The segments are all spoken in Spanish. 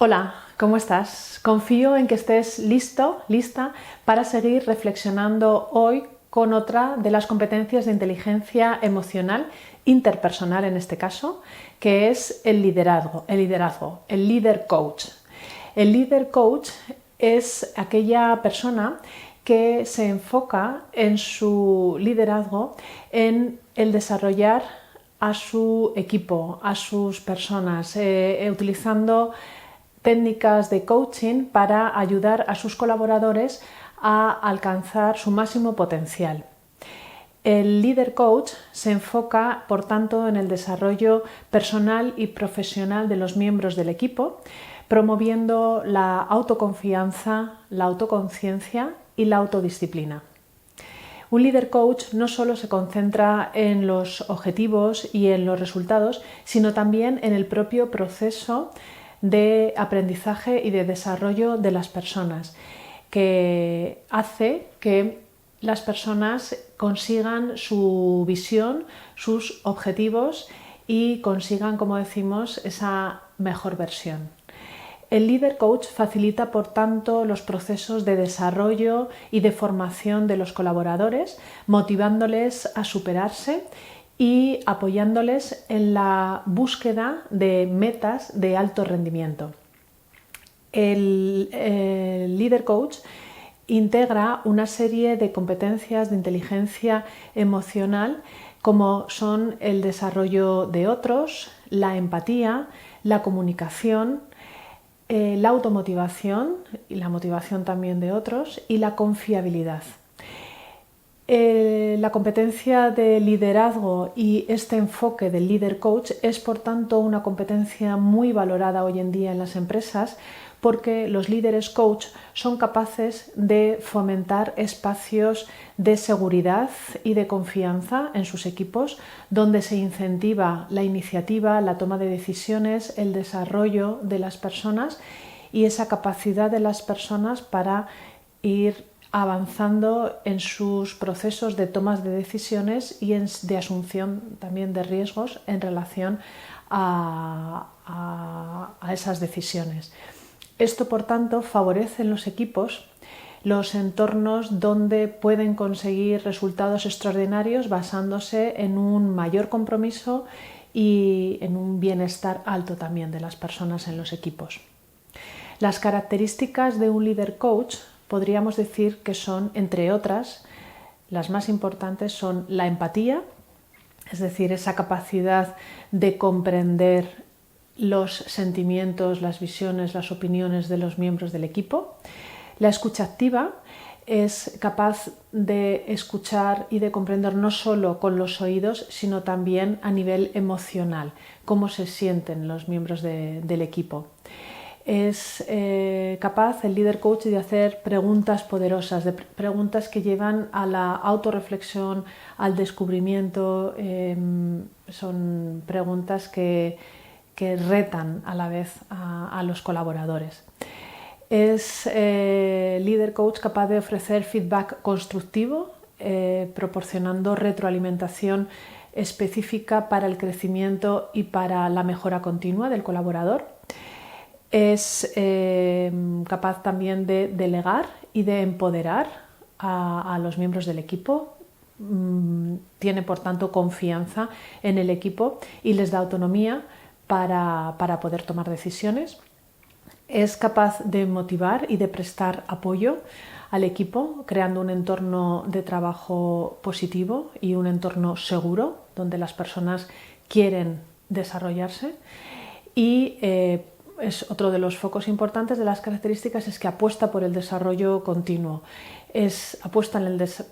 Hola, ¿cómo estás? Confío en que estés lista para seguir reflexionando hoy con otra de las competencias de inteligencia emocional, interpersonal en este caso, que es el liderazgo, el líder coach. El líder coach es aquella persona que se enfoca en su liderazgo en el desarrollar a su equipo, a sus personas, utilizando técnicas de coaching para ayudar a sus colaboradores a alcanzar su máximo potencial. El líder coach se enfoca, por tanto, en el desarrollo personal y profesional de los miembros del equipo, promoviendo la autoconfianza, la autoconciencia y la autodisciplina. Un líder coach no solo se concentra en los objetivos y en los resultados, sino también en el propio proceso de aprendizaje y de desarrollo de las personas, que hace que las personas consigan su visión, sus objetivos y consigan, como decimos, esa mejor versión. El líder coach facilita, por tanto, los procesos de desarrollo y de formación de los colaboradores, motivándoles a superarse y apoyándoles en la búsqueda de metas de alto rendimiento. El líder coach integra una serie de competencias de inteligencia emocional como son el desarrollo de otros, la empatía, la comunicación, la automotivación y la motivación también de otros y la confiabilidad. La competencia de liderazgo y este enfoque del líder coach es, por tanto, una competencia muy valorada hoy en día en las empresas porque los líderes coach son capaces de fomentar espacios de seguridad y de confianza en sus equipos donde se incentiva la iniciativa, la toma de decisiones, el desarrollo de las personas y esa capacidad de las personas para ir avanzando en sus procesos de tomas de decisiones y de asunción también de riesgos en relación a esas decisiones. Esto, por tanto, favorece en los equipos los entornos donde pueden conseguir resultados extraordinarios basándose en un mayor compromiso y en un bienestar alto también de las personas en los equipos. Las características de un líder coach podríamos decir que son, entre otras, las más importantes son la empatía, es decir, esa capacidad de comprender los sentimientos, las visiones, las opiniones de los miembros del equipo. La escucha activa es capaz de escuchar y de comprender no solo con los oídos, sino también a nivel emocional, cómo se sienten los miembros del equipo. Es capaz el líder coach de hacer preguntas poderosas, de preguntas que llevan a la autorreflexión, al descubrimiento. Son preguntas que retan a la vez a los colaboradores. Es líder coach capaz de ofrecer feedback constructivo, proporcionando retroalimentación específica para el crecimiento y para la mejora continua del colaborador. Es capaz también de delegar y de empoderar a los miembros del equipo. Tiene, por tanto, confianza en el equipo y les da autonomía para poder tomar decisiones. Es capaz de motivar y de prestar apoyo al equipo, creando un entorno de trabajo positivo y un entorno seguro donde las personas quieren desarrollarse. Y es otro de los focos importantes de las características, es que apuesta por el desarrollo continuo. Apuesta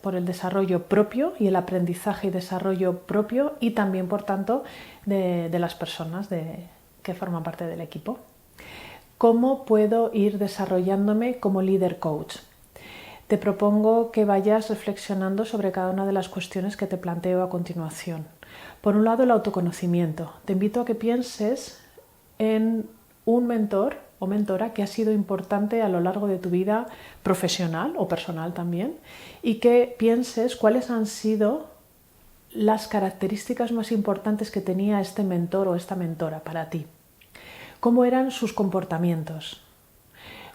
por el desarrollo propio y el aprendizaje y desarrollo propio y también, por tanto, de las personas que forman parte del equipo. ¿Cómo puedo ir desarrollándome como líder coach? Te propongo que vayas reflexionando sobre cada una de las cuestiones que te planteo a continuación. Por un lado, el autoconocimiento. Te invito a que pienses en un mentor o mentora que ha sido importante a lo largo de tu vida profesional o personal también, y que pienses cuáles han sido las características más importantes que tenía este mentor o esta mentora para ti. ¿Cómo eran sus comportamientos?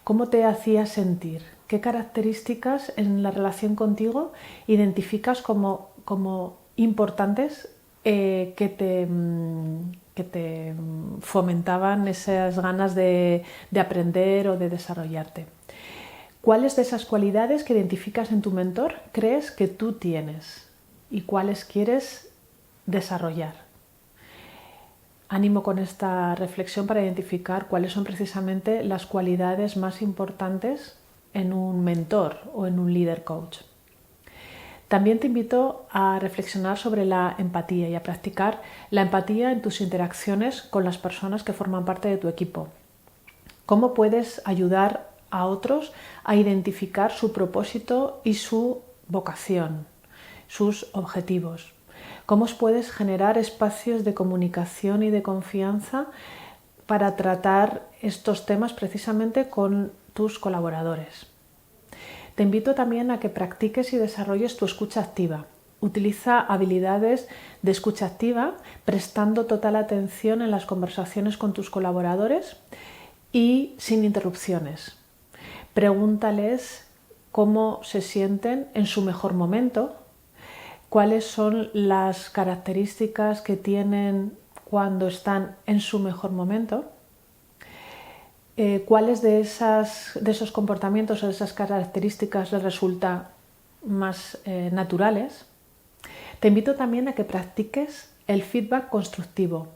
¿Cómo te hacía sentir? ¿Qué características en la relación contigo identificas como importantes que te fomentaban esas ganas de aprender o de desarrollarte? ¿Cuáles de esas cualidades que identificas en tu mentor crees que tú tienes y cuáles quieres desarrollar? Ánimo con esta reflexión para identificar cuáles son precisamente las cualidades más importantes en un mentor o en un líder coach. También te invito a reflexionar sobre la empatía y a practicar la empatía en tus interacciones con las personas que forman parte de tu equipo. ¿Cómo puedes ayudar a otros a identificar su propósito y su vocación, sus objetivos? ¿Cómo puedes generar espacios de comunicación y de confianza para tratar estos temas precisamente con tus colaboradores? Te invito también a que practiques y desarrolles tu escucha activa. Utiliza habilidades de escucha activa, prestando total atención en las conversaciones con tus colaboradores y sin interrupciones. Pregúntales cómo se sienten en su mejor momento, cuáles son las características que tienen cuando están en su mejor momento, cuáles de esos comportamientos o de esas características les resultan más naturales. Te invito también a que practiques el feedback constructivo.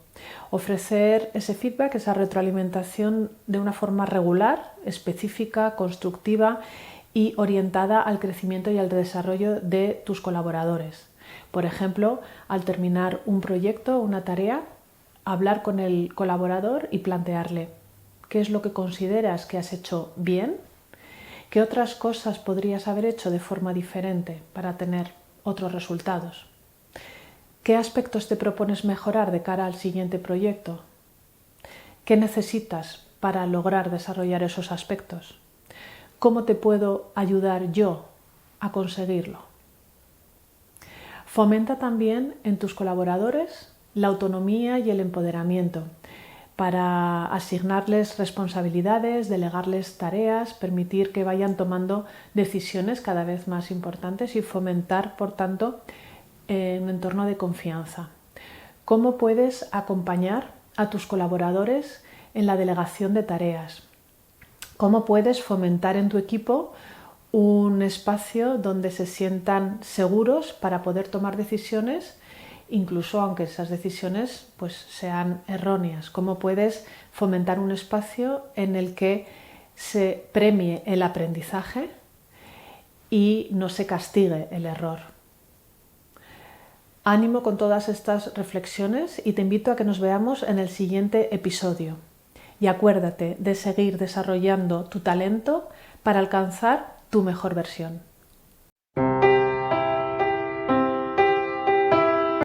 Ofrecer ese feedback, esa retroalimentación de una forma regular, específica, constructiva y orientada al crecimiento y al desarrollo de tus colaboradores. Por ejemplo, al terminar un proyecto o una tarea, hablar con el colaborador y plantearle qué es lo que consideras que has hecho bien, qué otras cosas podrías haber hecho de forma diferente para tener otros resultados, qué aspectos te propones mejorar de cara al siguiente proyecto, qué necesitas para lograr desarrollar esos aspectos, cómo te puedo ayudar yo a conseguirlo. Fomenta también en tus colaboradores la autonomía y el empoderamiento para asignarles responsabilidades, delegarles tareas, permitir que vayan tomando decisiones cada vez más importantes y fomentar, por tanto, un entorno de confianza. ¿Cómo puedes acompañar a tus colaboradores en la delegación de tareas? ¿Cómo puedes fomentar en tu equipo un espacio donde se sientan seguros para poder tomar decisiones, incluso aunque esas decisiones pues, sean erróneas? ¿Cómo puedes fomentar un espacio en el que se premie el aprendizaje y no se castigue el error? Ánimo con todas estas reflexiones y te invito a que nos veamos en el siguiente episodio. Y acuérdate de seguir desarrollando tu talento para alcanzar tu mejor versión.